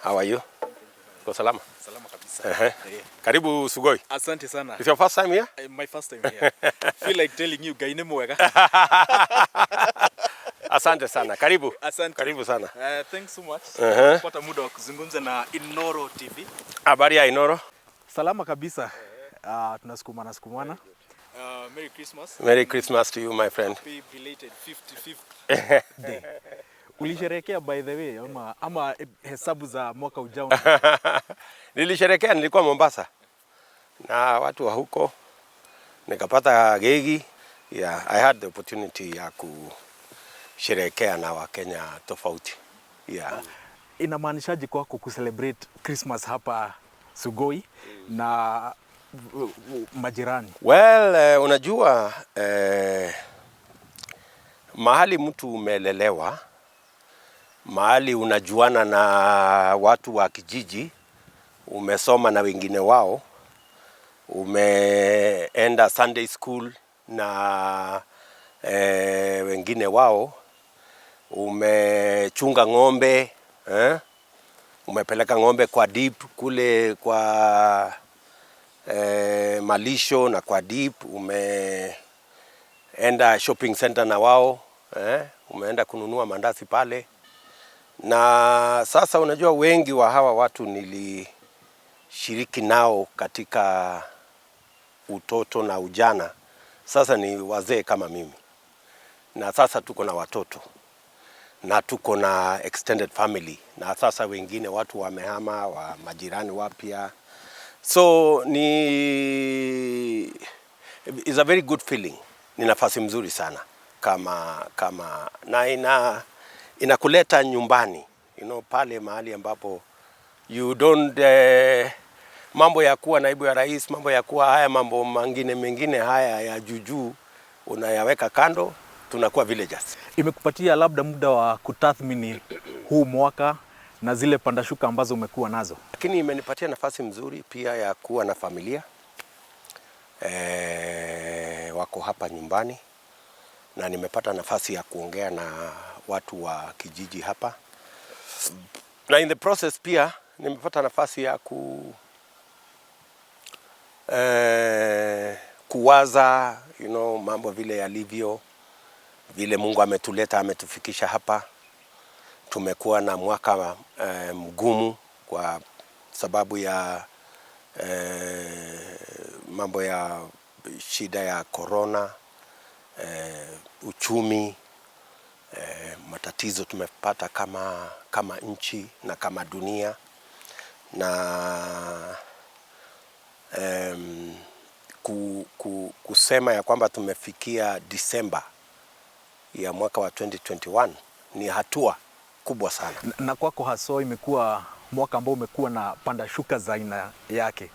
How are you? Kwa salama? Salama kabisa. Karibu Sugoi. Asante sana. Is your first time here? My first time here. Feel like telling you gaine mwega. Asante sana. Karibu. Asante. Karibu sana. Thanks so much. Kupata muda wa kuzungumza na Inoro TV. Habari ya Inoro? Salama kabisa. Tunasukumana. Merry Christmas. Merry Christmas to you, my friend. Happy belated 55th day. Ulisherehekea by the way ama hesabu za mwaka ujao? Nilisherehekea, nilikuwa Mombasa na watu wa huko, nikapata gegi. Yeah, I had the opportunity ya kusherehekea na Wakenya tofauti. Yeah. Inamaanishaje kwako kucelebrate Christmas hapa Sugoi na majirani? Well, unajua mahali mtu umelelewa, mahali unajuana na watu wa kijiji, umesoma na wengine wao, umeenda Sunday school na wengine wao, umechunga ng'ombe, umepeleka ng'ombe kwa deep kule kwa malisho na kwa deep, umeenda shopping center na wao, umeenda kununua mandazi pale. Na sasa unajua wengi wa hawa watu nilishiriki nao katika utoto na ujana. Sasa ni wazee kama mimi. Na sasa tuko na watoto. Na tuko na extended family. Na sasa wengine watu wamehama, wa majirani wapya. So is a very good feeling. Ni nafasi mzuri sana kama na inakuleta nyumbani, pale mahali ambapo you don't mambo ya kuwa naibu ya rais, mambo ya kuwa haya mambo mengine haya ya juju unayaweka kando, tunakuwa villagers. Imekupatia labda muda wa kutathmini huu mwaka na zile pandashuka ambazo umekuwa nazo? Lakini imenipatia nafasi mzuri pia ya kuwa na familia wako hapa nyumbani, na nimepata nafasi ya kuongea na watu wa kijiji hapa, na in the process pia nimepata nafasi ya kuwaza mambo vile yalivyo, vile Mungu ametuleta, ametufikisha hapa. Tumekuwa na mwaka mgumu kwa sababu ya mambo ya shida ya corona, uchumi, matatizo tumepata kama nchi na kama dunia, na kusema ya kwamba tumefikia Disemba ya mwaka wa 2021 ni hatua kubwa sana. Na kwako haswa imekuwa mwaka ambao umekuwa na panda shuka za aina yake.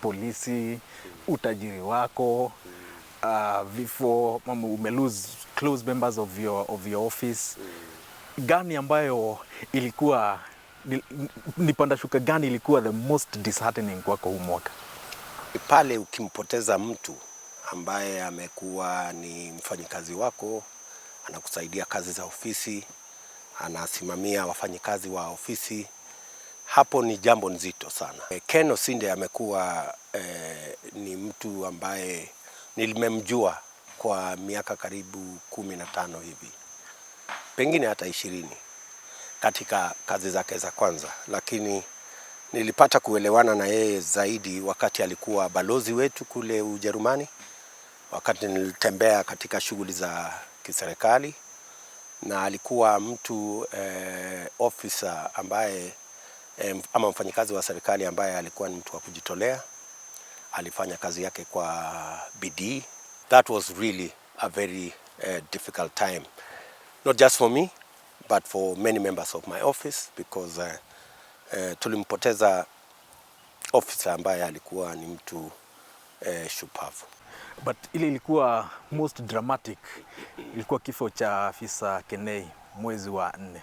Polisi, utajiri wako, vifo, umelose close members of your office. Gani ambayo ilikuwa ni panda shuka gani ilikuwa the most disheartening kwako huu mwaka? Pale ukimpoteza mtu ambaye amekuwa ni mfanyikazi wako, anakusaidia kazi za ofisi, anasimamia wafanyikazi wa ofisi, hapo ni jambo nzito sana. Ken Osinde amekuwa ni mtu ambaye nilimemjua kwa miaka karibu 15 hivi, pengine hata 20 katika kazi zake za kwanza, lakini nilipata kuelewana na yeye zaidi wakati alikuwa balozi wetu kule Ujerumani, wakati nilitembea katika shughuli za kiserikali, na alikuwa mtu officer ambaye ama mfanyikazi wa serikali ambaye alikuwa ni mtu wa kujitolea. Alifanya kazi yake kwa bidii. That was really a very difficult time, not just for me but for many members of my office, because tulimpoteza officer ambaye alikuwa ni mtu shupavu. But ile ilikuwa most dramatic, ilikuwa kifo cha afisa Kenei mwezi wa 4.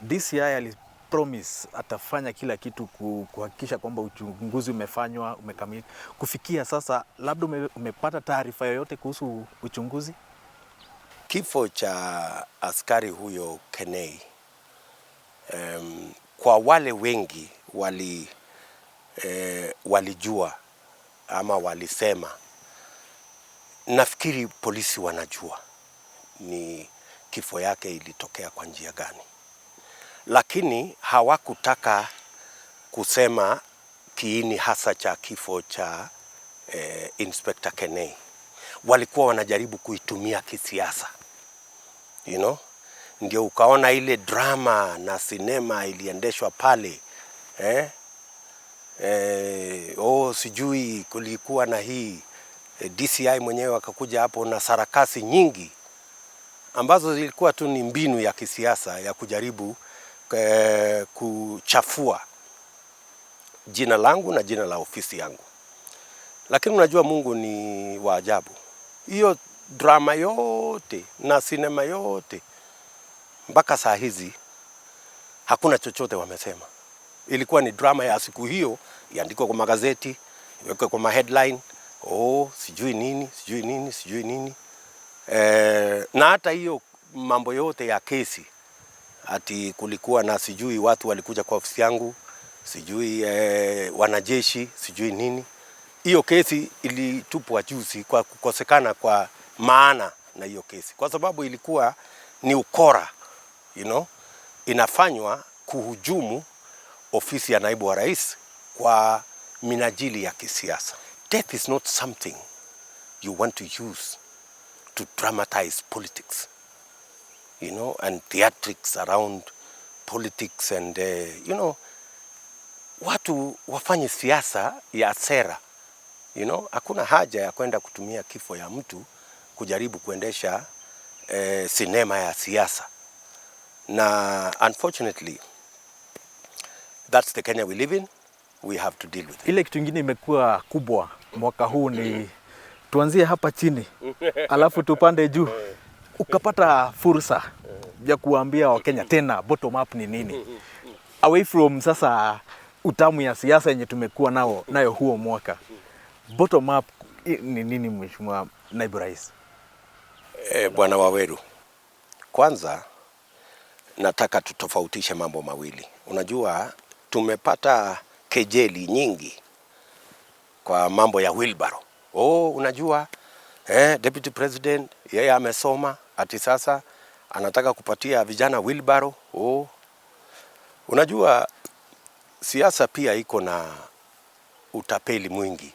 DCI alipromise atafanya kila kitu kuhakikisha kwamba uchunguzi umefanywa, umekamilika. Kufikia sasa labda umepata taarifa yoyote kuhusu uchunguzi? Kifo cha askari huyo Kenei kwa wale wengi walijua ama walisema, nafikiri polisi wanajua ni kifo yake ilitokea kwa njia gani, lakini hawakutaka kusema kiini hasa cha kifo cha Inspector Kenei. Walikuwa wanajaribu kuitumia kisiasa, ndio ukaona ile drama na sinema iliendeshwa pale, sijui kulikuwa na hii DCI mwenyewe akakuja hapo na sarakasi nyingi ambazo zilikuwa tu ni mbinu ya kisiasa ya kujaribu kuchafua jina langu na jina la ofisi yangu. Lakini unajua Mungu ni wa ajabu. Hiyo drama yote na sinema yote mpaka saa hizi hakuna chochote wamesema. Ilikuwa ni drama ya siku hiyo, iandikwe kwa magazeti, iwekwe kwa headline, sijui nini. Na hata hiyo mambo yote ya kesi, ati kulikuwa na sijui watu walikuja kwa ofisi yangu, sijui wanajeshi, sijui nini. Hiyo kesi ilitupwa juzi kwa kukosekana kwa maana na hiyo kesi, kwa sababu ilikuwa ni ukora, inafanywa kuhujumu ofisi ya naibu wa rais kwa minajili ya kisiasa. Death is not something you want to use to dramatize politics, and theatrics around politics and, watu wafanye siasa ya sera, hakuna haja ya kwenda kutumia kifo ya mtu kujaribu kuendesha sinema ya siasa. Na unfortunately, that's the Kenya we live in. We have to deal with it. Ile kitu ingine imekuwa kubwa mwaka huu ni tuanzie hapa chini alafu tupande juu. Ukapata fursa ya kuambia Wakenya tena bottom up ni nini, away from sasa utamu ya siasa yenye tumekuwa nayo huo mwaka. Bottom up ni nini, Mheshimiwa Naibu Rais? Bwana Waweru, kwanza nataka tutofautishe mambo mawili. Unajua tumepata kejeli nyingi kwa mambo ya wheelbarrow. Unajua Deputy President yeye amesoma ati sasa anataka kupatia vijana wheelbarrow. Unajua siasa pia iko na utapeli mwingi.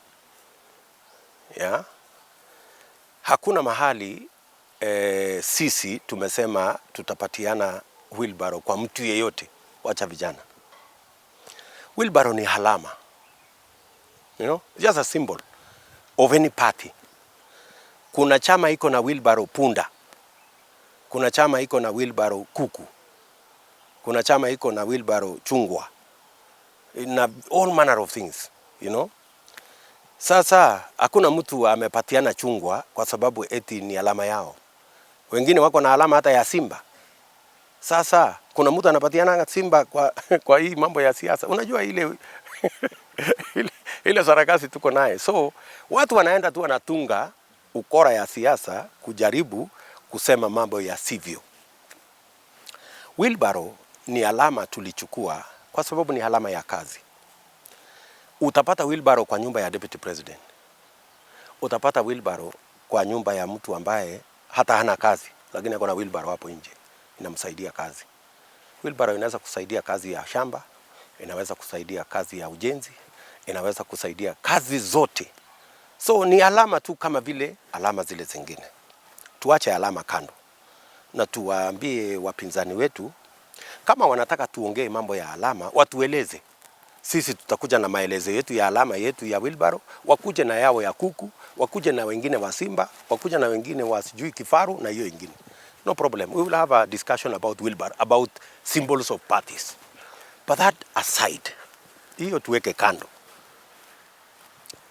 Hakuna mahali sisi tumesema tutapatiana wheelbarrow kwa mtu yeyote, wacha vijana. Wheelbarrow ni halama, just a symbol of any party. Kuna chama iko na wheelbarrow punda, kuna chama iko na wheelbarrow kuku, kuna chama iko na wheelbarrow chungwa, na all manner of things, Sasa hakuna mtu amepatiana chungwa kwa sababu eti ni alama yao. Wengine wako na alama hata ya simba. Sasa kuna mtu anapatiana simba kwa hii mambo ya siasa. Unajua ile sarakasi tuko naye. So watu wanaenda tu wanatunga ukora ya siasa kujaribu kusema mambo ya sivyo. Wheelbarrow ni alama tulichukua kwa sababu ni alama ya kazi. Utapata wheelbarrow kwa nyumba ya Deputy President. Utapata wheelbarrow kwa nyumba ya mtu ambaye hata hana kazi, lakini ako na wheelbarrow hapo nje, inamsaidia kazi. Wheelbarrow inaweza kusaidia kazi ya shamba, inaweza kusaidia kazi ya ujenzi, inaweza kusaidia kazi zote. So ni alama tu kama vile alama zile zingine. Tuache alama kando na tuwaambie wapinzani wetu kama wanataka tuongee mambo ya alama, watueleze. Sisi tutakuja na maelezo yetu ya alama yetu ya wheelbarrow, wakuje na yao ya kuku, wakuje na wengine wa simba, wakuje na wengine wa sijui kifaru na hiyo ingine. No problem. We will have a discussion about wheelbarrow, about symbols of parties. But that aside, hiyo tuweke kando.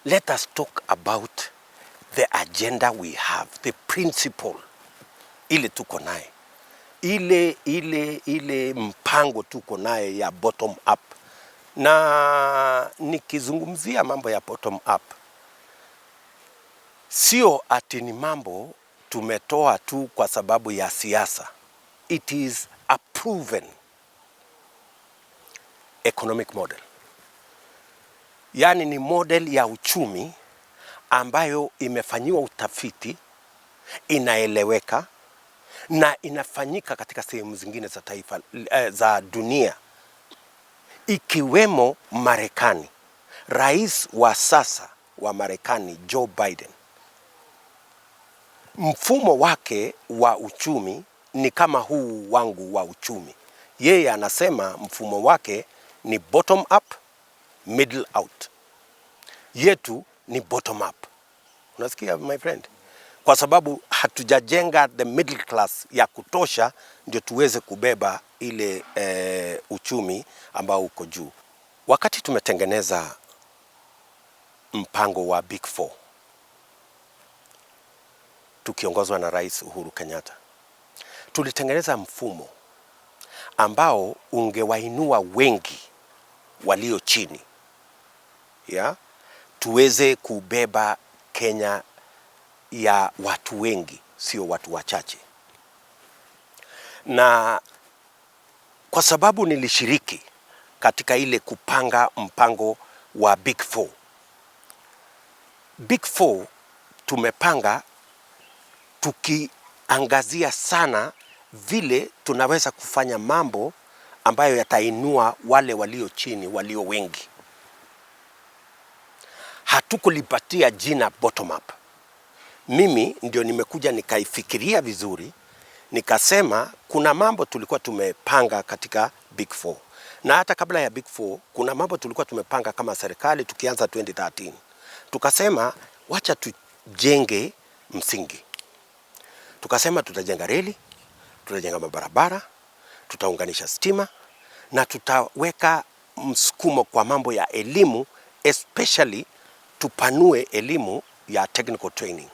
Let us talk about the agenda we have, the principle ile tuko naye. Ile mpango tuko naye ya bottom up. Na nikizungumzia mambo ya bottom up, sio ati ni mambo tumetoa tu kwa sababu ya siasa. It is a proven economic model. Yaani ni model ya uchumi ambayo imefanyiwa utafiti, inaeleweka na inafanyika katika sehemu zingine za taifa za dunia, ikiwemo Marekani. Rais wa sasa wa Marekani Joe Biden, mfumo wake wa uchumi ni kama huu wangu wa uchumi. Yeye anasema mfumo wake ni bottom up, middle out. Yetu ni bottom up. Unasikia my friend? Kwa sababu hatujajenga the middle class ya kutosha ndio tuweze kubeba ile uchumi ambao uko juu. Wakati tumetengeneza mpango wa Big Four tukiongozwa na Rais Uhuru Kenyatta, tulitengeneza mfumo ambao ungewainua wengi walio chini, tuweze kubeba Kenya ya watu wengi, sio watu wachache. Na kwa sababu nilishiriki katika ile kupanga mpango wa Big Four. Big Four tumepanga tukiangazia sana vile tunaweza kufanya mambo ambayo yatainua wale walio chini, walio wengi. Hatukulipatia jina bottom up. Mimi ndio nimekuja nikaifikiria vizuri, nikasema kuna mambo tulikuwa tumepanga katika Big Four. Na hata kabla ya Big Four, kuna mambo tulikuwa tumepanga kama serikali tukianza 2013. Tukasema wacha tujenge msingi. Tukasema tutajenga reli, tutajenga mabarabara, tutaunganisha stima na tutaweka msukumo kwa mambo ya elimu, especially tupanue elimu ya technical training.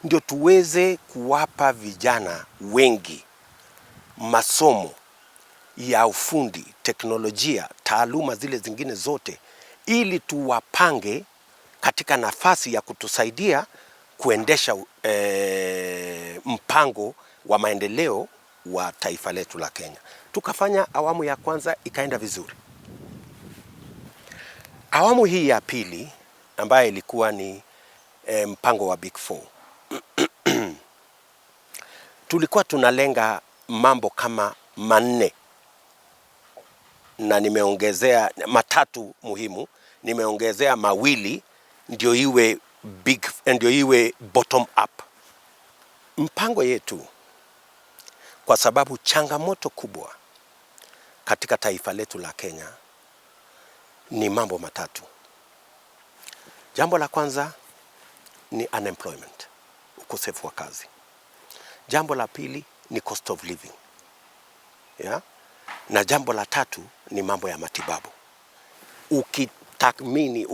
Ndio tuweze kuwapa vijana wengi masomo ya ufundi, teknolojia, taaluma zile zingine zote, ili tuwapange katika nafasi ya kutusaidia kuendesha mpango wa maendeleo wa taifa letu la Kenya. Tukafanya awamu ya kwanza, ikaenda vizuri. Awamu hii ya pili ambayo ilikuwa ni mpango wa Big Four tulikuwa tunalenga mambo kama manne, na nimeongezea matatu muhimu, nimeongezea mawili ndio iwe bottom up. Mpango yetu, kwa sababu changamoto kubwa katika taifa letu la Kenya ni mambo matatu. Jambo la kwanza ni unemployment, ukosefu wa kazi. Jambo la pili ni cost of living. Na jambo la tatu ni mambo ya matibabu. Ukitakmini,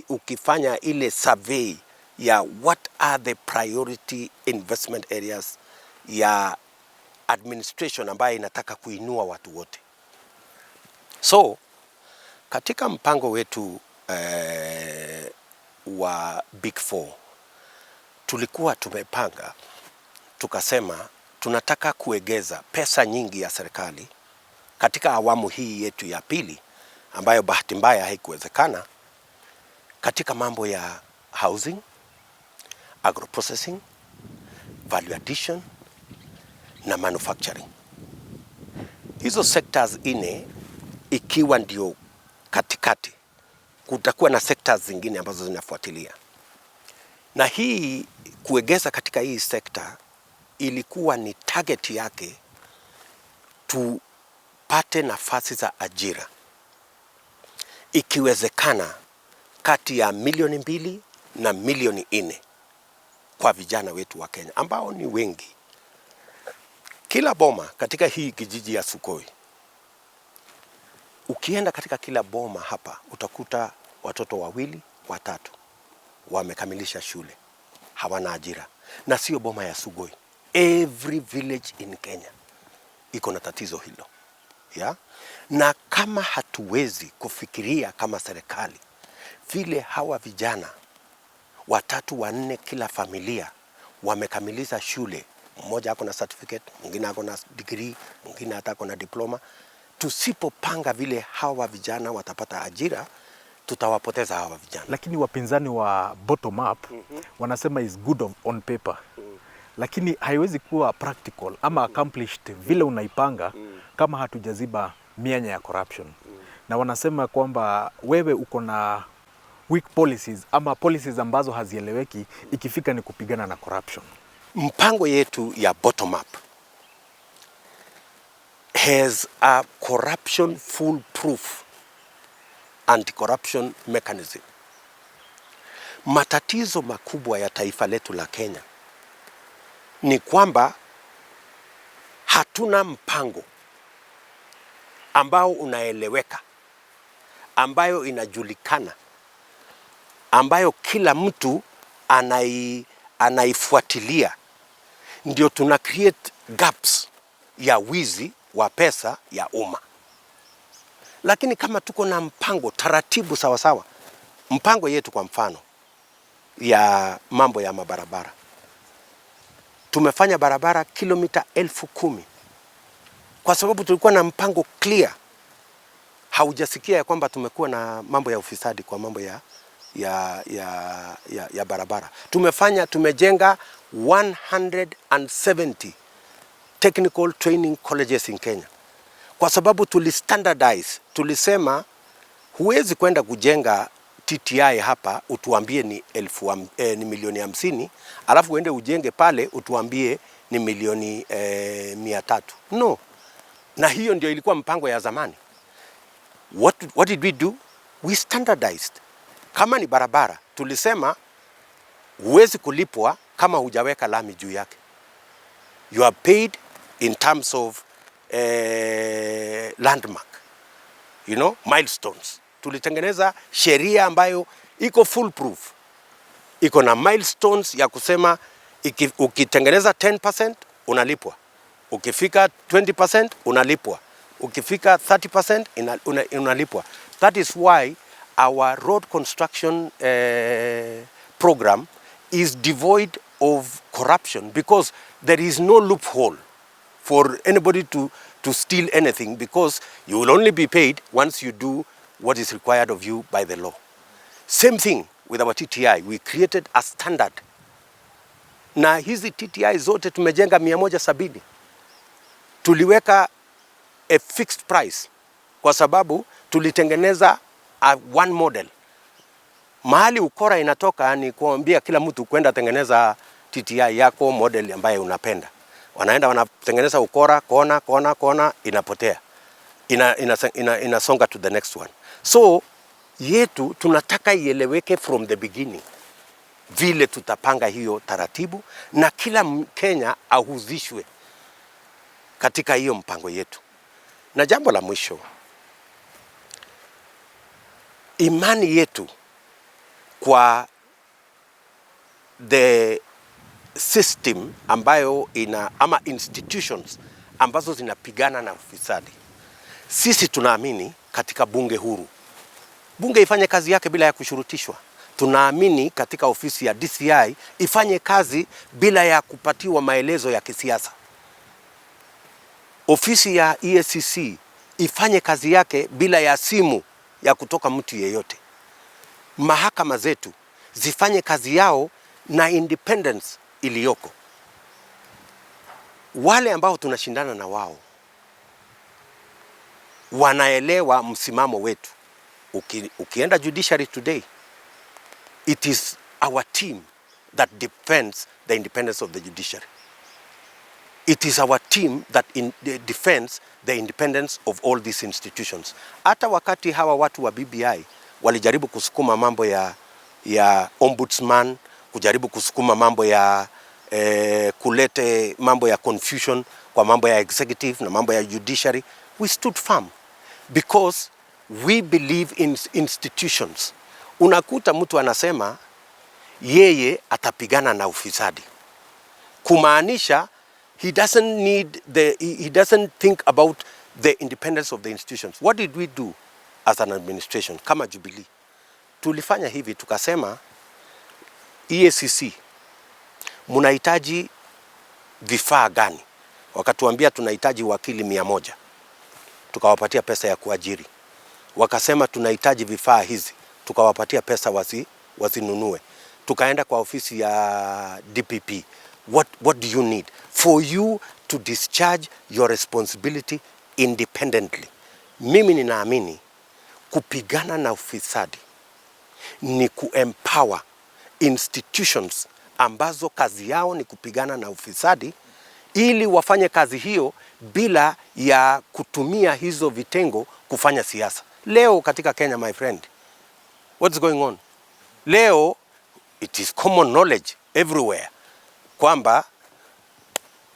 ukifanya ile survey ya what are the priority investment areas ya administration ambayo inataka kuinua watu wote. So, katika mpango wetu wa Big Four, tulikuwa tumepanga, tukasema tunataka kuegeza pesa nyingi ya serikali katika awamu hii yetu ya pili, ambayo bahati mbaya haikuwezekana, katika mambo ya housing, agroprocessing, value addition na manufacturing. Hizo sectors ine ikiwa ndio katikati, kutakuwa na sectors zingine ambazo zinafuatilia. Na hii kuegeza katika hii sekta ilikuwa ni target yake, tupate nafasi za ajira ikiwezekana kati ya 2 na 4 milioni kwa vijana wetu wa Kenya ambao ni wengi. Kila boma katika hii kijiji ya Sukoi, ukienda katika kila boma hapa utakuta watoto 2, 3 wamekamilisha shule, hawana ajira. Na sio boma ya Sugoi, every village in Kenya iko na tatizo hilo. Na kama hatuwezi kufikiria kama serikali vile hawa vijana 3, 4 kila familia wamekamilisha shule, mmoja ako na certificate, mwingine ako na degree, mwingine hata ako na diploma, tusipopanga vile hawa vijana watapata ajira, tutawapoteza hawa vijana. Lakini wapinzani wa bottom up wanasema is good on paper. Lakini haiwezi kuwa practical ama accomplished vile unaipanga kama hatujaziba mianya ya corruption. Na wanasema kwamba wewe uko na weak policies ama policies ambazo hazieleweki ikifika ni kupigana na corruption. Mpango yetu ya bottom up has a corruption foolproof anti-corruption mechanism. Matatizo makubwa ya taifa letu la Kenya ni kwamba hatuna mpango ambao unaeleweka, ambayo inajulikana, ambayo kila mtu anaifuatilia. Ndio tuna create gaps ya wizi wa pesa ya umma. Lakini kama tuko na mpango taratibu sawa, mpango yetu kwa mfano ya mambo ya mabarabara, tumefanya barabara kilomita 10,000 kwa sababu tulikuwa na mpango clear. Haujasikia ya kwamba tumekuwa na mambo ya ufisadi kwa mambo ya barabara. Tumejenga 170 technical training colleges in Kenya kwa sababu tulistandardize. Tulisema huwezi kwenda kujenga TTI hapa utuambie ni milioni 50, alafu uende ujenge pale utuambie ni milioni 300. No. Na hiyo ndio ilikuwa mpango ya zamani. What did we do? We standardized. Kama ni barabara, tulisema huwezi kulipwa kama hujaweka lami juu yake. You are paid in terms of landmark, milestones. Tulitengeneza sheria ambayo iko foolproof. Iko na milestones ya kusema ukitengeneza 10% unalipwa. Ukifika 20% unalipwa. Ukifika 30% unalipwa. That is why our road construction program is devoid of corruption, because there is no loophole for anybody to steal anything, because you will only be paid once you do what is required of you by the law. Same thing with our TTI. We created a standard. Na hizi TTI zote tumejenga 170. Tuliweka a fixed price kwa sababu tulitengeneza one model. Mahali ukora inatoka ni kuambia kila mtu kwenda tengeneza TTI yako model ambaye unapenda. Wanaenda wanatengeneza ukora, kona inapotea. Inasonga to the next one. So yetu tunataka ieleweke from the beginning vile tutapanga hiyo taratibu, na kila Mkenya ahuzishwe katika hiyo mpango yetu. Na jambo la mwisho, imani yetu kwa the system ambayo ama institutions ambazo zinapigana na ufisadi. Sisi tunaamini katika bunge huru. Bunge ifanye kazi yake bila ya kushurutishwa. Tunaamini katika ofisi ya DCI ifanye kazi bila ya kupatiwa maelezo ya kisiasa. Ofisi ya EACC ifanye kazi yake bila ya simu ya kutoka mtu yeyote. Mahakama zetu zifanye kazi yao na independence iliyoko. Wale ambao tunashindana na wao wanaelewa msimamo wetu. Ukienda judiciary today, it is our team that defends the independence of the judiciary. It is our team that defends the independence of all these institutions. Hata wakati hawa watu wa BBI walijaribu kusukuma mambo ya ombudsman, kujaribu kusukuma mambo ya kulete mambo ya confusion kwa mambo ya executive na mambo ya judiciary, we stood firm because we believe in institutions. Unakuta mtu anasema yeye atapigana na ufisadi, kumaanisha he doesn't think about the independence of the institutions. What did we do as an administration? Kama Jubilee tulifanya hivi, tukasema EACC mnahitaji vifaa gani? Wakatuambia tunahitaji wakili 100. tukawapatia pesa ya kuajiri. Wakasema tunahitaji vifaa hizi, tukawapatia pesa wazinunue. Tukaenda kwa ofisi ya DPP. What do you need for you to discharge your responsibility independently? Mimi ninaamini kupigana na ufisadi ni kuempower institutions ambazo kazi yao ni kupigana na ufisadi, ili wafanye kazi hiyo bila ya kutumia hizo vitengo kufanya siasa. Leo katika Kenya, my friend, what's going on? Leo it is common knowledge everywhere kwamba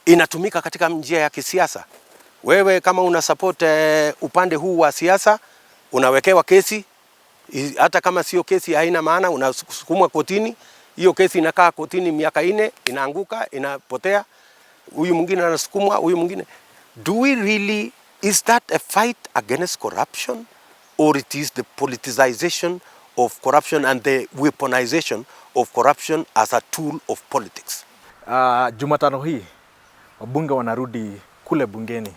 inatumika katika njia ya kisiasa. Wewe kama una support upande huu wa siasa, unawekewa kesi, hata kama sio kesi haina maana, unasukumwa kotini. Hiyo kesi inakaa kotini miaka 4, inaanguka, inapotea. Huyu mwingine anasukumwa, huyu mwingine. Do we really, is that a fight against corruption, or it is the politicization of corruption and the weaponization of corruption as a tool of politics? Jumatano hii wabunge wanarudi kule bungeni.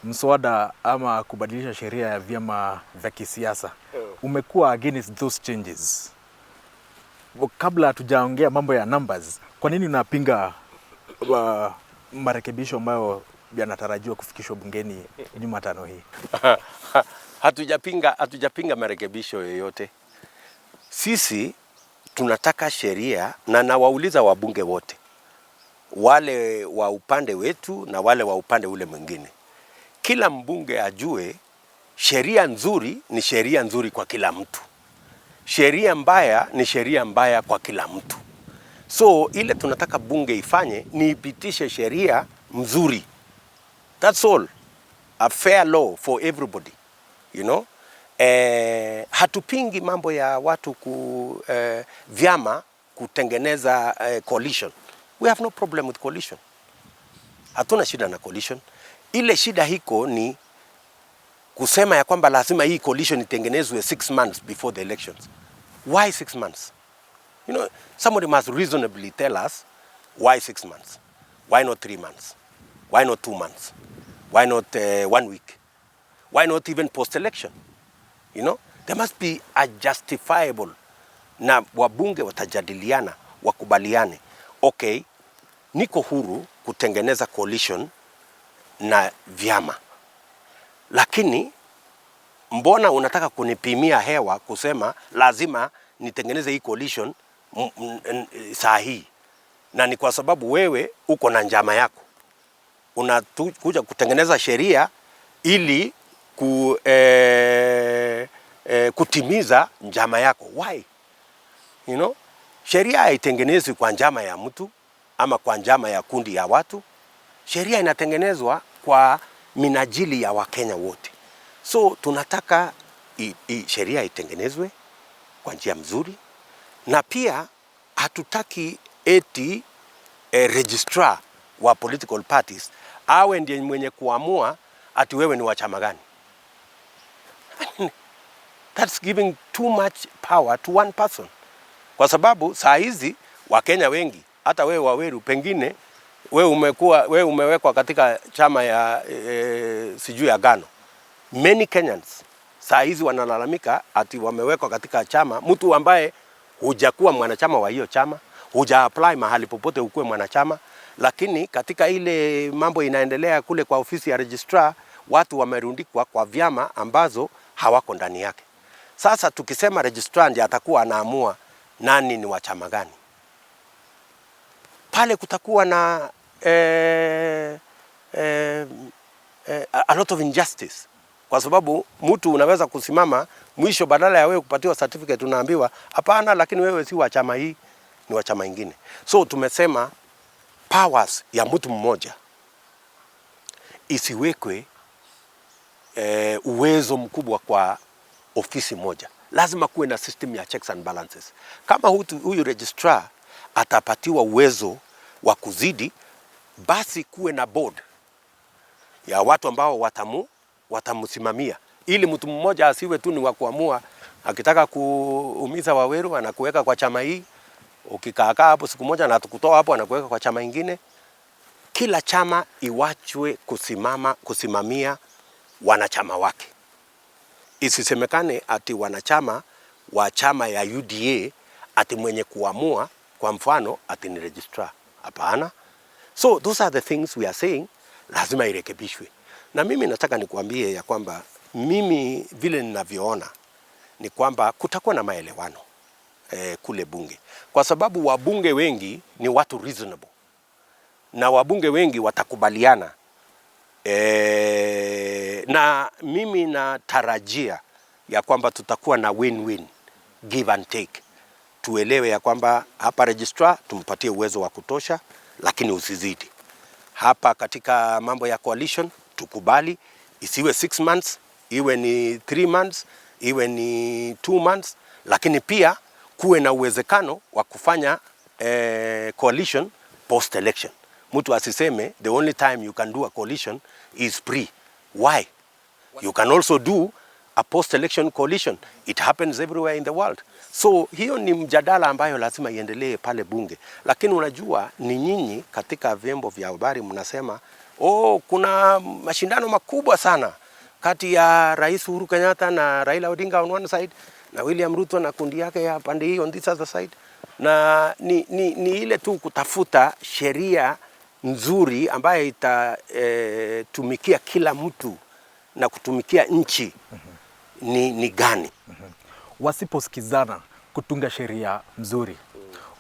Mswada ama kubadilisha sheria ya vyama vya kisiasa umekuwa against those changes. Kabla hatujaongea mambo ya numbers, kwa nini unapinga marekebisho ambayo yanatarajiwa kufikishwa bungeni Jumatano hii? Hatujapinga marekebisho yoyote. Sisi tunataka sheria, na nawauliza wabunge wote, wale wa upande wetu na wale wa upande ule mwingine, kila mbunge ajue sheria nzuri ni sheria nzuri kwa kila mtu. Sheria mbaya ni sheria mbaya kwa kila mtu. So ile tunataka bunge ifanye ni ipitishe sheria mzuri. That's all. A fair law for everybody. You know? Hatupingi mambo ya watu vyama kutengeneza coalition. We have no problem with coalition. Hatuna shida na coalition. Ile shida hiko ni kusema ya kwamba lazima hii coalition itengenezwe 6 months before the elections. Why 6 months? You know, somebody must reasonably tell us why 6 months? Why not 3 months? Why not 2 months? Why not 1 week? Why not even post-election? You know, there must be a justifiable, na wabunge watajadiliana, wakubaliane. Okay, niko huru kutengeneza coalition na vyama. Lakini mbona unataka kunipimia hewa kusema lazima nitengeneze hii coalition saa hii? Na ni kwa sababu wewe uko na njama yako. Unakuja kutengeneza sheria ili kutimiza njama yako. Why? You know? Sheria haitengenezwi kwa njama ya mtu ama kwa njama ya kundi ya watu. Sheria inatengenezwa kwa minajili ya Wakenya wote. So tunataka sheria itengenezwe kwa njia mzuri, na pia hatutaki eti registrar wa political parties awe ndiye mwenye kuamua ati wewe ni wa chama gani. That's giving too much power to one person. Kwa sababu saa hizi Wakenya wengi, hata wewe Waweru, pengine wewe umewekwa katika chama ya sijui ya Gano. Many Kenyans saa hizi wanalalamika ati wamewekwa katika chama, mtu ambaye hujakuwa mwanachama wa hiyo chama, huja apply mahali popote ukuwe mwanachama, lakini katika ile mambo inaendelea kule kwa ofisi ya registrar, watu wamerundikwa kwa vyama ambazo hawako ndani yake. Sasa tukisema registrar ndiye atakuwa anaamua nani ni wa chama gani, pale kutakuwa na a lot of injustice. Kwa sababu mtu unaweza kusimama mwisho, badala ya wewe kupatiwa certificate unaambiwa hapana, lakini wewe si wa chama hii, ni wa chama ingine. So tumesema powers ya mtu mmoja isiwekwe uwezo mkubwa kwa ofisi moja. Lazima kuwe na system ya checks and balances. Kama huyu registrar atapatiwa uwezo wa kuzidi, basi kuwe na board ya watu ambao watamsimamia, ili mtu mmoja asiwe tu ni wa kuamua, akitaka kuumiza Waweru anakuweka kwa chama hii, ukikaa hapo siku moja na tukutoa hapo anakuweka kwa chama ingine. Kila chama iwachwe kusimamia wanachama wake. Isisemekane ati wanachama wa chama ya UDA ati mwenye kuamua kwa mfano ati ni registrar. Hapana. So those are the things we are saying, lazima irekebishwe. Na mimi nataka nikuambie ya kwamba mimi vile ninavyoona ni kwamba kutakuwa na maelewano kule bunge, kwa sababu wabunge wengi ni watu reasonable na wabunge wengi watakubaliana. Na mimi natarajia ya kwamba tutakuwa na win-win, give and take. Tuelewe ya kwamba hapa registrar tumpatie uwezo wa kutosha, lakini usizidi. Hapa katika mambo ya coalition tukubali isiwe 6 months, iwe ni 3 months, iwe ni 2 months, lakini pia kuwe na uwezekano wa kufanya coalition post election. Mtu asiseme the only time you can do a coalition is pre. Why? You can also do a post election coalition. It happens everywhere in the world. So hiyo ni mjadala ambayo lazima iendelee pale bunge. Lakini unajua ni nyinyi katika vyombo vya habari mnasema kuna mashindano makubwa sana kati ya Rais Uhuru Kenyatta na Raila Odinga on one side na William Ruto na kundi yake ya pande hii on this other side. Na ni ile tu kutafuta sheria nzuri ambayo itatumikia kila mtu na kutumikia nchi ni gani. Wasiposikizana kutunga sheria mzuri,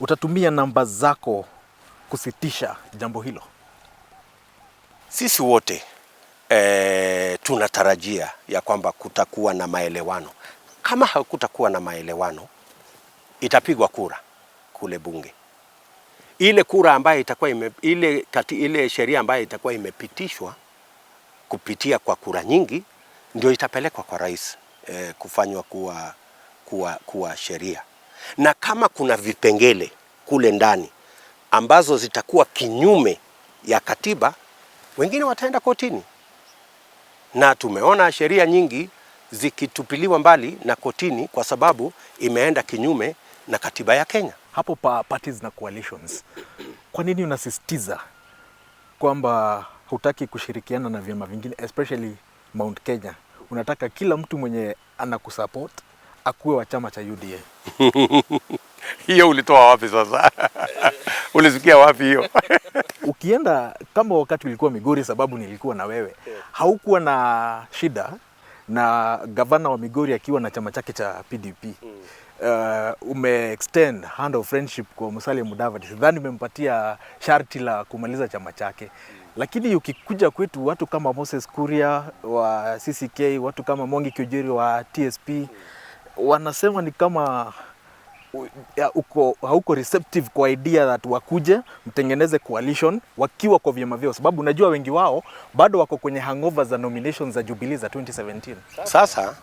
utatumia namba zako kusitisha jambo hilo? Sisi wote tunatarajia ya kwamba kutakuwa na maelewano. Kama hakutakuwa na maelewano, itapigwa kura kule bunge. Ile kura ambayo itakuwa ile sheria ambayo itakuwa imepitishwa kupitia kwa kura nyingi ndio itapelekwa kwa rais kufanywa kuwa sheria. Na kama kuna vipengele kule ndani ambazo zitakuwa kinyume ya katiba, wengine wataenda kotini. Na tumeona sheria nyingi zikitupiliwa mbali na kotini kwa sababu imeenda kinyume na katiba ya Kenya. Hapo pa parties na coalitions, kwa nini unasisitiza kwamba hutaki kushirikiana na vyama vingine, especially Mount Kenya? Unataka kila mtu mwenye anakusupport akuwe wa chama cha UDA. Hiyo ulitoa wapi sasa? Ulisikia wapi hiyo? Ukienda kama wakati ulikuwa Migori, sababu nilikuwa na wewe, haukuwa na shida na gavana wa Migori akiwa na chama chake cha PDP. Ume-extend hand of friendship kwa Musalia Mudavadi. Sidhani umempatia sharti la kumaliza chama chake. Lakini ukikuja kwetu, watu kama Moses Kuria wa CCK, watu kama Mwangi Kiujiri wa TSP, wanasema ni kama hauko receptive kwa idea that wakuje mtengeneze coalition wakiwa kwa vyama vyao, sababu unajua wengi wao bado wako kwenye hangover za nominations za Jubilee za 2017. Sasa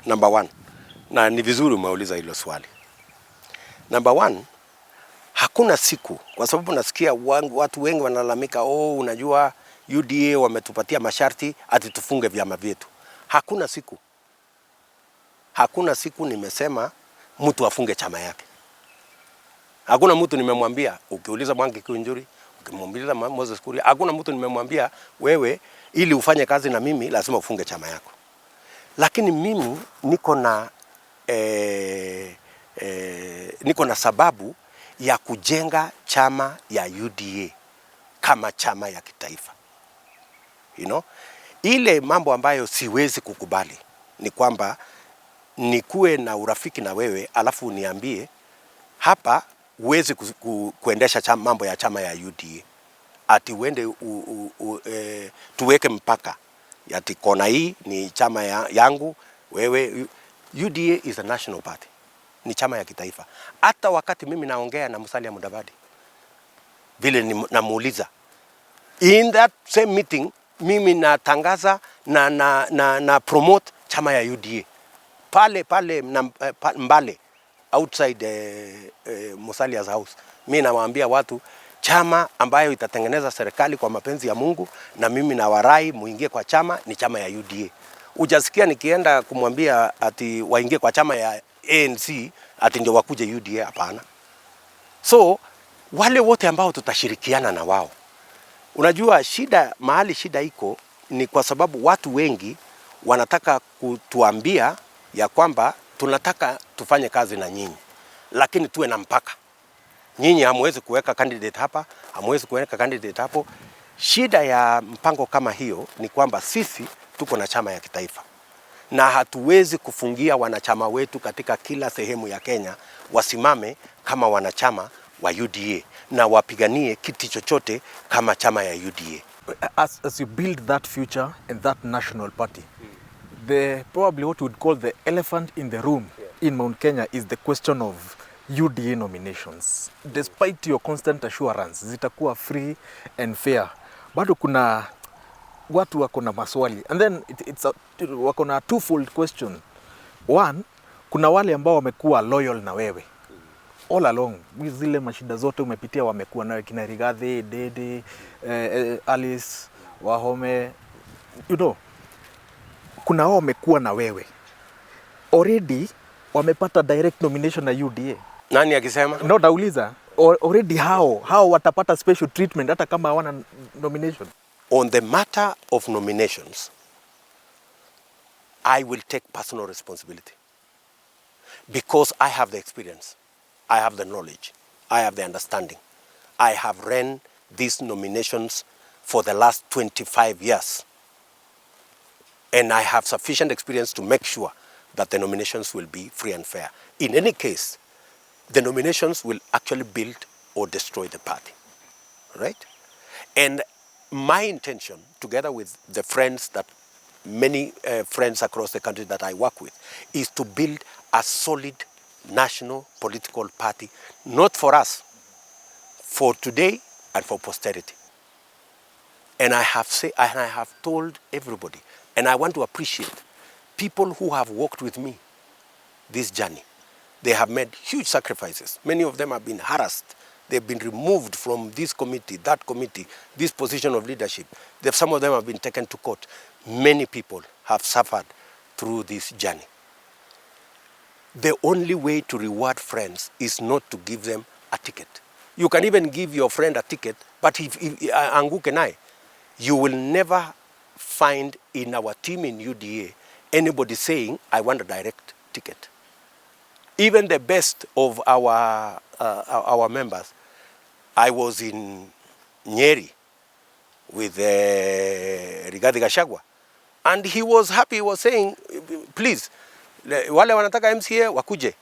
number 1, na ni vizuri umeuliza hilo swali. Number 1, hakuna siku, kwa sababu nasikia watu wengi wanalalamika, unajua UDA wametupatia masharti ati tufunge vyama vyetu. Hakuna siku nimesema mtu afunge chama yake. Hakuna mtu nimemwambia, ukiuliza Mwangi Kiunjuri, ukimwambia Moses Kuria, hakuna mtu nimemwambia wewe ili ufanye kazi na mimi lazima ufunge chama yako. Lakini mimi niko na sababu ya kujenga chama ya UDA kama chama ya kitaifa. Ile mambo ambayo siwezi kukubali ni kwamba nikuwe na urafiki na wewe alafu uniambie hapa uwezi kuendesha mambo ya chama ya UDA. Ati uende tuweke mpaka ati kona hii ni chama yangu, wewe. UDA is a national party, ni chama ya kitaifa. Hata wakati mimi naongea na Musalia Mudavadi, vile namuuliza, in that same meeting mimi natangaza na promote chama ya UDA pale Mbale outside Musalia's house. Mimi nawaambia watu chama ambayo itatengeneza serikali kwa mapenzi ya Mungu, na mimi na warai muingie kwa chama ni chama ya UDA. Ujasikia nikienda kumwambia ati waingie kwa chama ya ANC ati ndio wakuje UDA, hapana. So wale wote ambao tutashirikiana na wao, unajua mahali shida iko ni kwa sababu watu wengi wanataka kutuambia ya kwamba tunataka tufanye kazi na nyinyi, lakini tuwe na mpaka. Nyinyi hamwezi kuweka candidate hapa, hamwezi kuweka candidate hapo. Shida ya mpango kama hiyo ni kwamba sisi tuko na chama ya kitaifa na hatuwezi kufungia wanachama wetu katika kila sehemu ya Kenya wasimame kama wanachama wa UDA na wapiganie kiti chochote kama chama ya UDA. As you build that future and that national party, probably what we would call the elephant in the room in Mount Kenya is the question of UDA nominations. Despite your constant assurance zitakuwa free and fair, bado kuna watu wako na maswali, and then wako na twofold question. One, kuna wale ambao wamekuwa loyal na wewe all along, zile mashida zote umepitia wamekuwa nawe, kina Rigathi, Dede, Alice Wahome, you know, kuna wao wamekuwa na wewe already, wamepata direct nomination na UDA. Nani akisema? No, nauliza already hao watapata special treatment hata kama hawana nomination. On the matter of nominations, I will take personal responsibility because I have the experience, I have the knowledge, I have the understanding. I have ran these nominations for the last 25 years. And I have sufficient experience to make sure that the nominations will be free and fair. In any case, the nominations will actually build or destroy the party, right? And my intention, together with the friends many friends across the country that I work with, is to build a solid national political party, not for us, for today and for posterity. And I have told everybody, and I want to appreciate people who have worked with me this journey. They have made huge sacrifices. Many of them have been harassed. They've been removed from this committee, that committee, this position of leadership. Some of them have been taken to court. Many people have suffered through this journey. The only way to reward friends is not to give them a ticket. You can even give your friend a ticket, but if anguke naye, you will never find in our team in UDA anybody saying, I want a direct ticket. Even the best of our members, I was in Nyeri with Rigathi Gachagua, and he was happy. He was saying, please, wale wanataka MCA wakuje,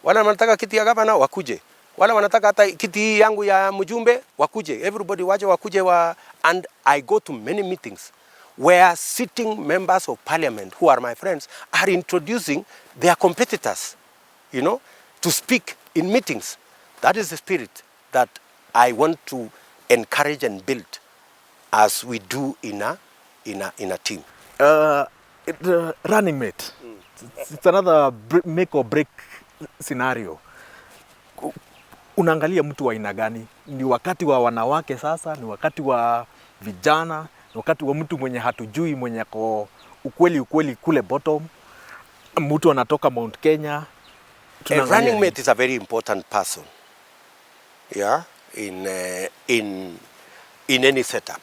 wale wanataka kiti ya gavana wakuje, wale wanataka hata kiti yangu ya mjumbe wakuje, everybody waje wakuje and I go to many meetings where sitting members of parliament who are my friends are introducing their competitors, you know, to speak in meetings. That is the spirit that I want to encourage and build as we do in a team. Running mate. It's another make or break scenario. Unaangalia mtu wa aina gani? Ni wakati wa wanawake sasa, ni wakati wa vijana, ni wakati wa mtu mwenye hatujui, mwenye ako ukweli kule bottom, mtu anatoka Mount Kenya. A running mate is a very important person, yeah, in any setup.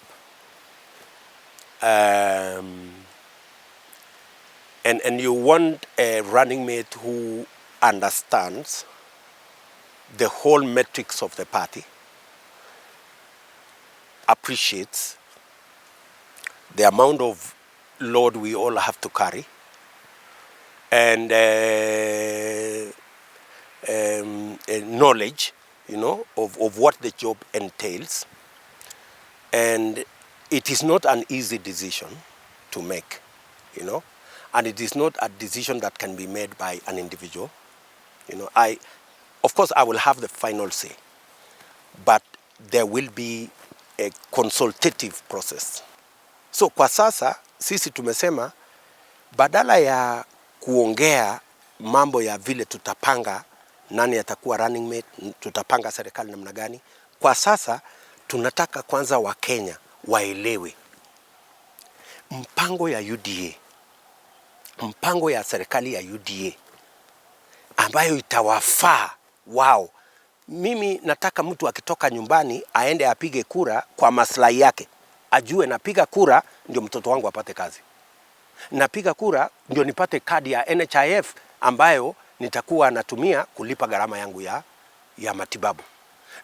And you want a running mate who understands the whole metrics of the party, appreciates the amount of load we all have to carry, and knowledge, you know, of what the job entails. And it is not an easy decision to make, you know, and it is not a decision that can be made by an individual. You know, of course, I will have the final say, but there will be a consultative process. So kwa sasa sisi tumesema badala ya kuongea mambo ya vile tutapanga nani atakuwa running mate, tutapanga serikali namna gani, kwa sasa tunataka kwanza Wakenya waelewe mpango ya UDA, mpango ya serikali ya UDA ambayo itawafaa wao. Mimi nataka mtu akitoka nyumbani aende apige kura kwa maslahi yake, ajue napiga kura ndio mtoto wangu apate kazi. Napiga kura ndio nipate kadi ya NHIF ambayo nitakuwa natumia kulipa gharama yangu ya matibabu.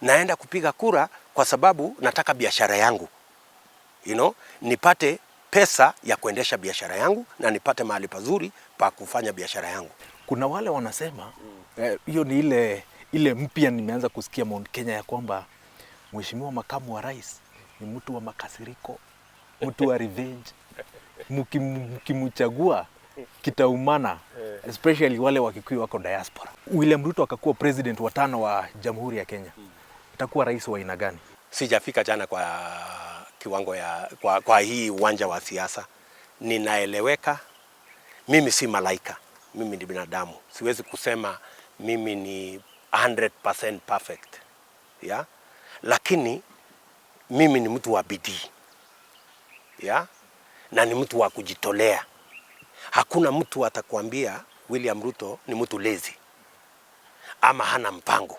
Naenda kupiga kura kwa sababu nataka biashara yangu, nipate pesa ya kuendesha biashara yangu na nipate mahali pazuri pa kufanya biashara yangu. Kuna wale wanasema hiyo ni ile mpya nimeanza kusikia Mount Kenya, ya kwamba Mheshimiwa Makamu wa Rais ni mtu wa makasiriko, mtu wa revenge. Mkimchagua kitaumana, especially wale Wakikuyu wako diaspora. William Ruto akakuwa president wa 5 wa Jamhuri ya Kenya, itakuwa rais wa aina gani? Sijafika jana kwa kiwango kwa hii uwanja wa siasa. Ninaeleweka, mimi si malaika, mimi ni binadamu. Siwezi kusema mimi ni 100% perfect, lakini mimi ni mtu wa bidii, na ni mtu wa kujitolea. Hakuna mtu atakwambia William Ruto ni mtu lazy, ama hana mpango,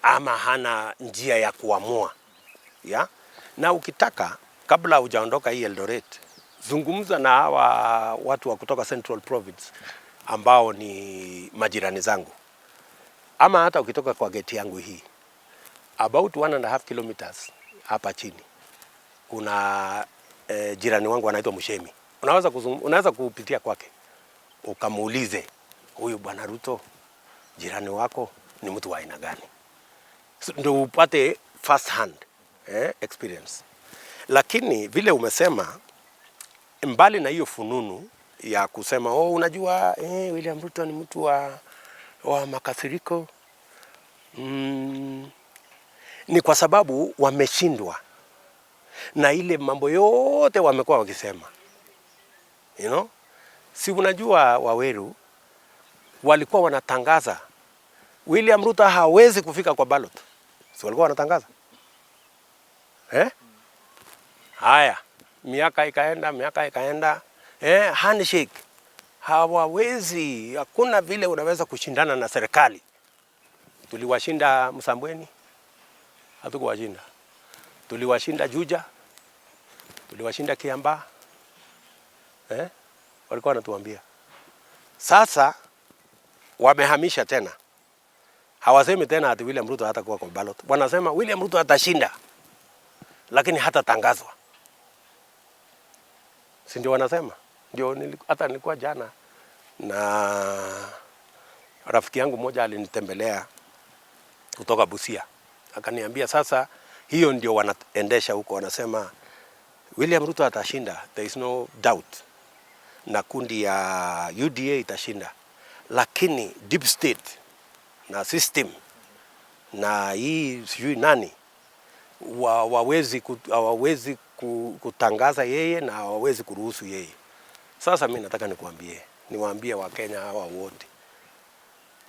ama hana njia ya kuamua. Na ukitaka, kabla hujaondoka hii Eldoret, zungumza na hawa watu wa kutoka Central Province ambao ni majirani zangu, ama hata ukitoka kwa geti yangu hii about 1.5 kilometers hapa chini kuna jirani wangu anaitwa Mushemi. Unaweza kupitia kwake ukamuulize, huyu bwana Ruto jirani wako ni mtu wa aina gani, ndio upate first hand experience. Lakini vile umesema, mbali na hiyo fununu ya kusema unajua William Ruto ni mtu wa makasiriko, ni kwa sababu wameshindwa na ile mambo yote wamekuwa wakisema. Si unajua Waweru walikuwa wanatangaza William Ruto hawezi kufika kwa ballot. Si walikuwa wanatangaza? Haya, miaka ikaenda, handshake. Hawawezi, hakuna vile unaweza kushindana na serikali. Tuliwashinda Msambweni, hatukuwashinda. Tuliwashinda Juja, tuliwashinda Kiambaa. Walikuwa wanatuambia. Sasa wamehamisha tena. Hawasemi tena ati William Ruto hatakuwa kwa ballot. Wanasema William Ruto atashinda, lakini hatatangazwa. Si ndio wanasema? Ndio hata nilikuwa jana na rafiki yangu mmoja alinitembelea kutoka Busia. Akaniambia sasa hiyo ndio wanaendesha huko, wanasema William Ruto atashinda, there is no doubt. Na kundi ya UDA itashinda. Lakini deep state na system na hii sijui nani hawawezi kutangaza yeye na hawawezi kuruhusu yeye. Sasa mimi nataka niwaambie Wakenya hawa wote,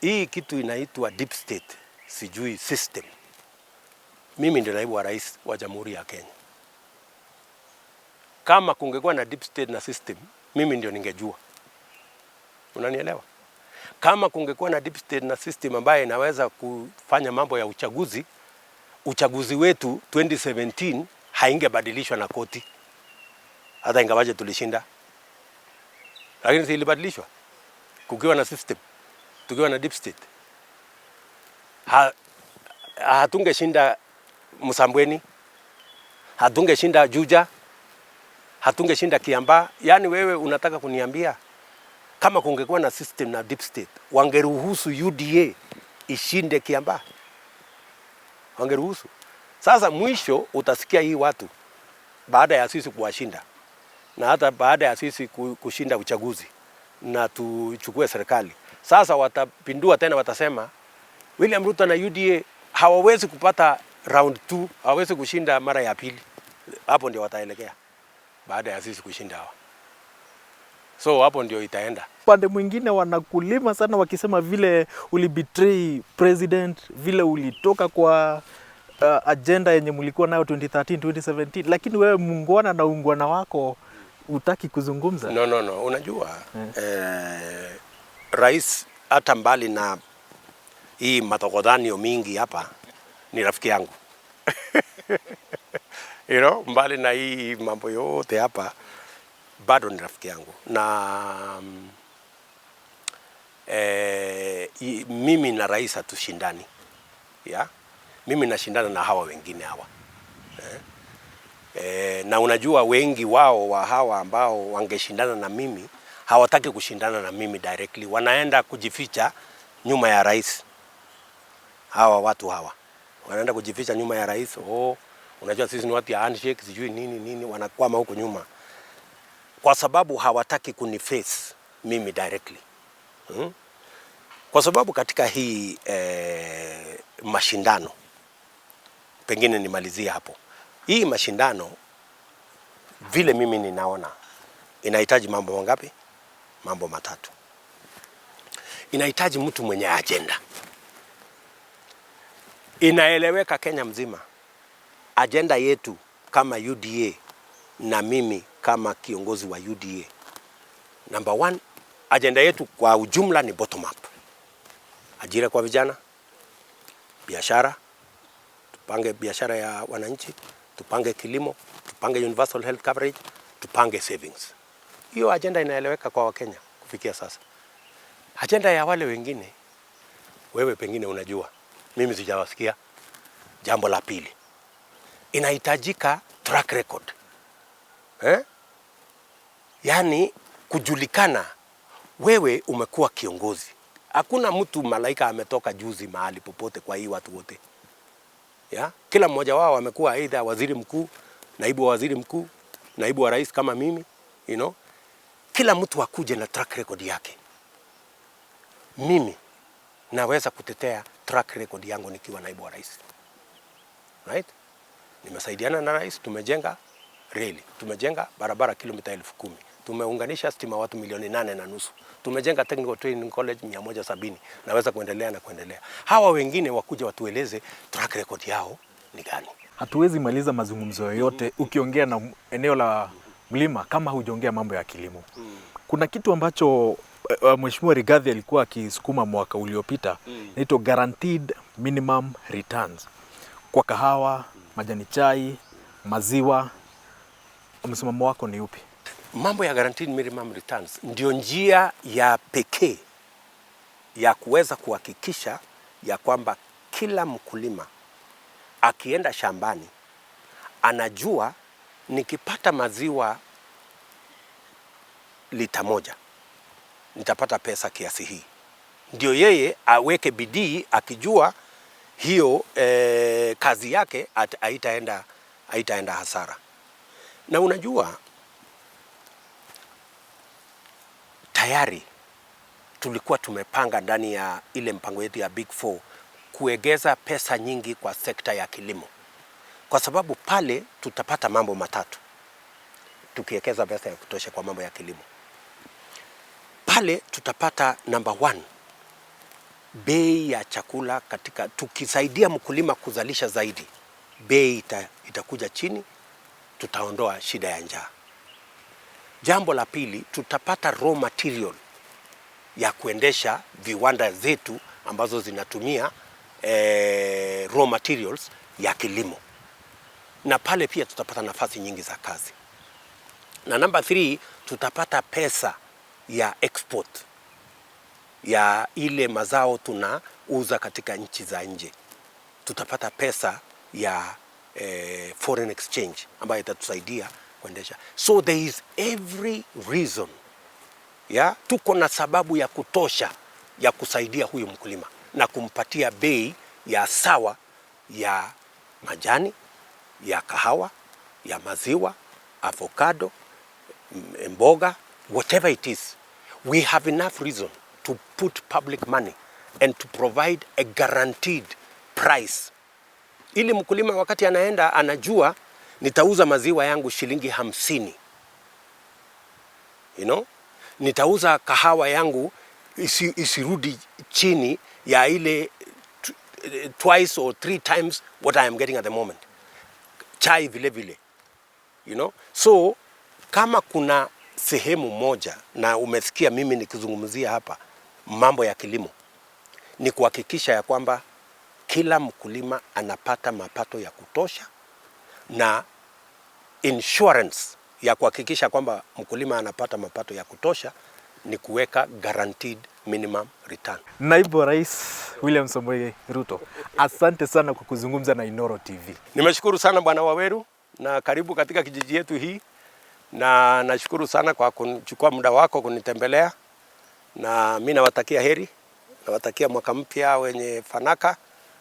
hii kitu inaitwa deep state, sijui system. Mimi ndio naibu wa rais wa Jamhuri ya Kenya. Kama kungekuwa na deep state na system, mimi ndio ningejua. Unanielewa? Kama kungekuwa na deep state na system ambaye inaweza kufanya mambo ya uchaguzi wetu 2017 haingebadilishwa na koti, hata ingawaje tulishinda. Lakini si ilibadilishwa kukiwa na system, tukiwa na deep state. Hatungeshinda Msambweni, hatungeshinda Juja, hatungeshinda Kiambaa. Yani wewe unataka kuniambia kama kungekuwa na system na deep state, wangeruhusu UDA ishinde Kiambaa? Wangeruhusu? Sasa mwisho utasikia hii watu, baada ya sisi kuwashinda na hata baada ya sisi kushinda uchaguzi na tuchukue serikali, sasa watapindua tena, watasema William Ruto na UDA hawawezi kupata round 2, hawawezi kushinda mara ya pili. Hapo ndio wataelekea baada ya sisi kushinda hawa. So hapo ndio itaenda. Pande mwingine wanakulima sana wakisema vile ulibetray president, vile ulitoka kwa agenda yenye mlikuwa nayo 2013 2017, lakini wewe muungwana na ungwana wako utaki kuzungumza. No. Unajua rais hata mbali na hii matokodhanio mingi hapa ni rafiki yangu. Mbali na hii mambo yote hapa bado ni rafiki yangu na mimi na rais hatushindani. Mimi nashindana na hawa wengine hawa. Na unajua wengi wao wa hawa ambao wangeshindana na mimi hawataki kushindana na mimi directly, wanaenda kujificha nyuma ya rais. Hawa watu hawa wanaenda kujificha nyuma ya rais. Unajua sisi ni watu ya handshake, sijui nini, wanakwama huko nyuma kwa sababu hawataki kuniface mimi directly. Kwa sababu katika hii mashindano, pengine nimalizie hapo, hii mashindano vile mimi ninaona inahitaji mambo mangapi? Mambo matatu. Inahitaji mtu mwenye agenda. Inaeleweka Kenya mzima agenda yetu kama UDA na mimi kama kiongozi wa UDA. Number one, agenda yetu kwa ujumla ni bottom up. Ajira kwa vijana, biashara, tupange biashara ya wananchi, tupange kilimo, tupange universal health coverage, tupange savings. Hiyo agenda inaeleweka kwa Wakenya kufikia sasa. Agenda ya wale wengine, wewe pengine unajua, mimi sijawasikia. Jambo la pili, inahitajika track record. Yaani kujulikana wewe umekuwa kiongozi. Hakuna mtu malaika ametoka juzi mahali popote kwa hii watu wote. Kila mmoja wao amekuwa either waziri mkuu, naibu wa waziri mkuu, naibu wa rais kama mimi, Kila mtu akuje na track record yake. Mimi naweza kutetea track record yangu nikiwa naibu wa rais. Right? Nimesaidiana na rais, tumejenga reli, tumejenga barabara kilomita 10,000, tumeunganisha stima watu 8.5 milioni, tumejenga technical training college 170. Naweza kuendelea na kuendelea. Hawa wengine wakuja watueleze track record yao ni gani. Hatuwezi maliza mazungumzo yoyote ukiongea na eneo la mlima kama hujaongea mambo ya kilimo. Kuna kitu ambacho Mheshimiwa Rigathi alikuwa akisukuma mwaka uliopita, inaitwa guaranteed minimum returns kwa kahawa, majani chai, maziwa. Msimamo wako ni upi? Mambo ya guaranteed minimum returns ndio njia ya pekee ya kuweza kuhakikisha ya kwamba kila mkulima akienda shambani anajua nikipata maziwa lita 1 nitapata pesa kiasi hii. Ndio yeye aweke bidii akijua hiyo kazi yake haitaenda hasara. Na unajua tayari tulikuwa tumepanga ndani ya ile mpango yetu ya Big 4 kuegeza pesa nyingi kwa sekta ya kilimo. Kwa sababu pale tutapata mambo matatu tukiwekeza pesa ya kutosha kwa mambo ya kilimo. Pale tutapata number 1, bei ya chakula tukisaidia mkulima kuzalisha zaidi, bei itakuja chini, tutaondoa shida ya njaa. Jambo la pili, tutapata raw material ya kuendesha viwanda zetu ambazo zinatumia raw materials ya kilimo. Na pale pia tutapata nafasi nyingi za kazi. Na number 3, tutapata pesa ya export ya ile mazao tunauza katika nchi za nje. Tutapata pesa ya foreign exchange ambayo itatusaidia kuendesha. So there is every reason, tuko na sababu ya kutosha ya kusaidia huyu mkulima na kumpatia bei ya sawa ya majani, ya kahawa, ya maziwa, avocado, mboga, whatever it is. We have enough reason to put public money and to provide a guaranteed price. Ili mkulima wakati anaenda anajua nitauza maziwa yangu shilingi 50. Nitauza kahawa yangu isirudi chini ya ile twice or 3 times what I am getting at the moment. Chai vile vile. So kama kuna sehemu moja na umesikia mimi nikizungumzia hapa mambo ya kilimo, ni kuhakikisha ya kwamba kila mkulima anapata mapato ya kutosha na insurance ya kuhakikisha kwamba mkulima anapata mapato ya kutosha ni kuweka guaranteed minimum return. Naibu wa Rais William Samoei Ruto, asante sana kwa kuzungumza na Inooro TV. Nimeshukuru sana Bwana Waweru, na karibu katika kijiji yetu hii, na nashukuru sana kwa kuchukua muda wako kunitembelea, na mimi nawatakia heri, nawatakia mwaka mpya wenye fanaka.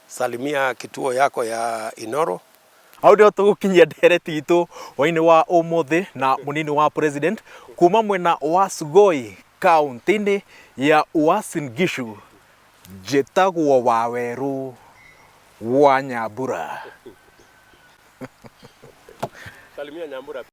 Salimia kituo yako ya Inooro. Audio tugukinyia ndereti itu waini wa umuthi na munini wa president kuma mwena wa Sugoi kaunti-ini ya Uasin Gishu, njĩtagwo Waweru wa Nyambura. Salimia Nyambura.